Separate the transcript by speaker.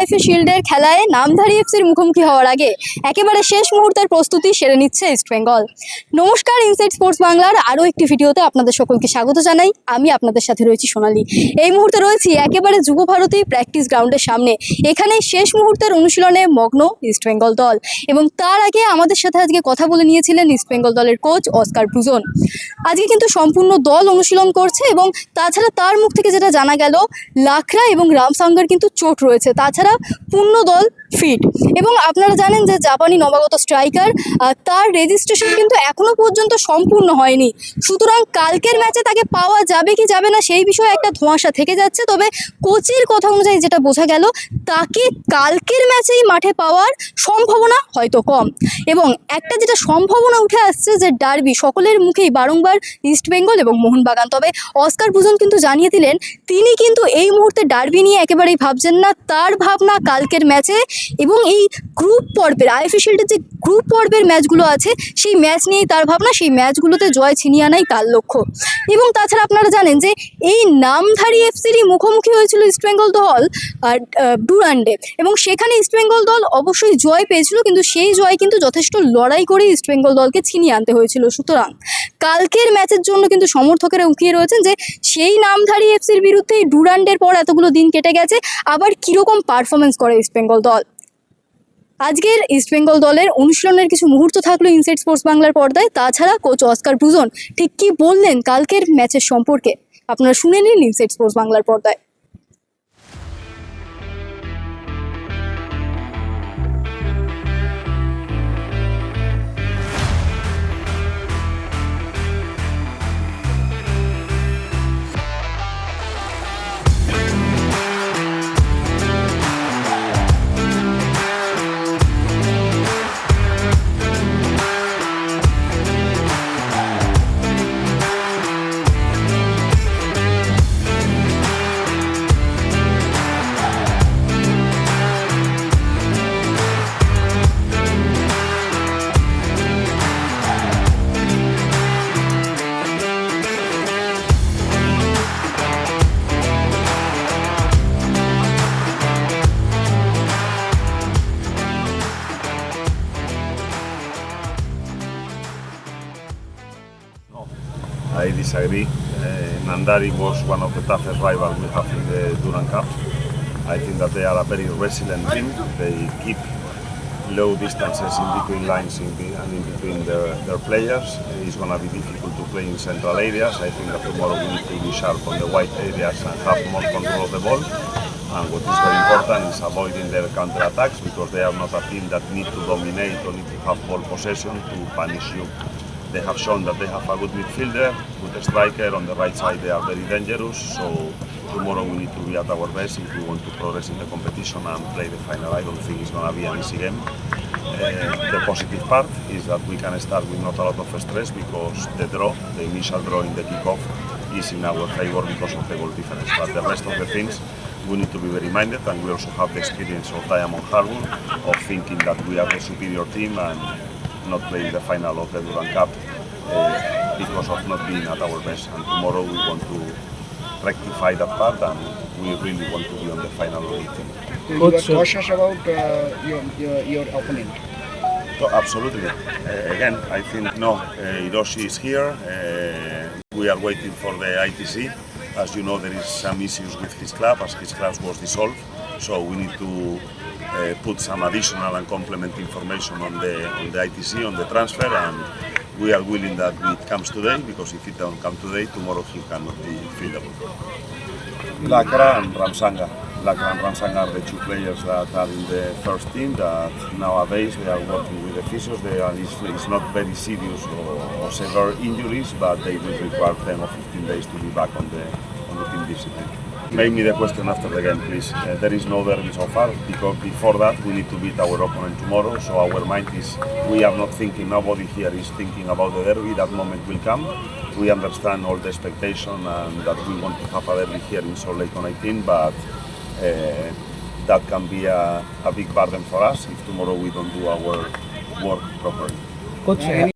Speaker 1: IFA শিল্ডের খেলায় নামধারী এফসির মুখোমুখি হওয়ার আগে একেবারে শেষ মুহূর্তের প্রস্তুতি সেরে নিচ্ছে ইস্টবেঙ্গল। নমস্কার, ইনসাইড স্পোর্টস বাংলার আরও একটি ভিডিওতে আপনাদের সকলকে স্বাগত জানাই। আমি আপনাদের সাথে রয়েছি সোনালী। এই মুহূর্তে রয়েছি একেবারে যুবভারতী প্র্যাকটিস গ্রাউন্ডের সামনে। এখানে শেষ মুহূর্তের অনুশীলনে মগ্ন ইস্টবেঙ্গল দল, এবং তার আগে আমাদের সাথে আজকে কথা বলে নিয়েছিলেন ইস্টবেঙ্গল দলের কোচ অস্কার ব্রুজন। আজকে কিন্তু সম্পূর্ণ দল অনুশীলন করছে, এবং তাছাড়া তার মুখ থেকে যেটা জানা গেল, লাখরা এবং রামসাঙ্গার কিন্তু চোট রয়েছে, তাছাড়া পূর্ণ দল ফিট। এবং আপনারা জানেন যে জাপানি নবাগত স্ট্রাইকার, তার রেজিস্ট্রেশন কিন্তু এখনো পর্যন্ত সম্পূর্ণ হয়নি। সুতরাং কালকের ম্যাচে তাকে পাওয়া যাবে কি যাবে না সেই বিষয়ে একটা ধোঁয়াশা থেকে যাচ্ছে। তবে কোচের কথা অনুযায়ী যেটা বোঝা গেল, তাকে কালকের ম্যাচেই মাঠে পাওয়ার সম্ভাবনা হয়তো কম। এবং একটা যেটা সম্ভাবনা উঠে আসছে যে ডার্বি, সকলের মুখেই বারংবার ইস্টবেঙ্গল এবং মোহনবাগান। তবে অস্কার ব্রুজন কিন্তু জানিয়ে দিলেন তিনি কিন্তু এই মুহূর্তে ডার্বি নিয়ে একেবারেই ভাবছেন না। তার ভাবনা কালকের ম্যাচে এবং এই গ্রুপ পর্বের আইএফএ শিল্ডের যে গ্রুপ পর্বের ম্যাচগুলো আছে সেই ম্যাচ নিয়েই তার ভাবনা, সেই ম্যাচগুলোতে জয় ছিনিয়ে আনাই তার লক্ষ্য। এবং তাছাড়া আপনারা জানেন যে এই নামধারী এফসিরই মুখোমুখি হয়েছিল ইস্টবেঙ্গল দল ডুরান্ডে, এবং সেখানে ইস্টবেঙ্গল দল অবশ্যই জয় পেয়েছিল, কিন্তু সেই জয় কিন্তু যথেষ্ট লড়াই করে ইস্টবেঙ্গল দলকে ছিনিয়ে আনতে হয়েছিল। সুতরাং কালকের ম্যাচের জন্য কিন্তু সমর্থকেরা উঁকিয়ে রয়েছেন যে সেই নামধারী এফসির বিরুদ্ধে ডুরান্ডের পর এতগুলো দিন কেটে গেছে, আবার কীরকম পারফরমেন্স করে ইস্টবেঙ্গল দল। আজকের ইস্টবেঙ্গল দলের অনুশীলনের কিছু মুহূর্ত থাকলো ইনসাইড স্পোর্টস বাংলার পর্দায়। তাছাড়া কোচ অস্কার ব্রুজন ঠিক কী বললেন কালকের ম্যাচের সম্পর্কে আপনারা শুনে নিন ইনসাইড স্পোর্টস বাংলার পর্দায়।
Speaker 2: I disagree. Nandari was one of the toughest rivals we have in the Duran Cup. I think that they are a very resilient team. They keep low distances in between lines and in between their players. It's going to be difficult to play in central areas. I think that tomorrow we need to be sharp on the wide areas and have more control of the ball. And what is very important is avoiding their counter-attacks, because they are not a team that need to dominate or need to have ball possession to punish you. They have shown that they have a good midfielder, good striker. On the right side they are very dangerous, so tomorrow we need to be at our best if we want to progress in the competition and play the final. I don't think it's going to be an easy game. The positive part is that we can start with not a lot of stress, because the initial draw in the kickoff is in our favor because of the goal difference. But the rest of the things, we need to be very minded, and we also have the experience of Diamond Harbour, of thinking that we are the superior team and not playing the final of the Duran Cup because of not being at our best. And tomorrow we want to rectify that part, and we really want to be on the final of the team.
Speaker 3: You are cautious about your opponent?
Speaker 2: So, absolutely. Again, I think Hiroshi is here. We are waiting for the ITC. As you know, there is some issues with his club, as his club was dissolved. So we need to put some additional and complement information on the ITC, on the transfer, and we are willing that it comes today, because if it don't come today, tomorrow he cannot be fieldable. Lakra and Ramsanga. Lakra and Ramsanga are the two players that are in the first team that nowadays we are working with the physios. It's not very serious or severe injuries, but they will require 10 or 15 days to be back on the team discipline. Make me the question after the game, please. There is no derby so far, because before that we need to beat our opponent tomorrow. So our mind is, we are not thinking, nobody here is thinking about the derby. That moment will come. We understand all the expectation and that we want to have a derby here in Salt Lake on 18, but that can be a big burden for us if tomorrow we don't do our work properly.
Speaker 3: Coach,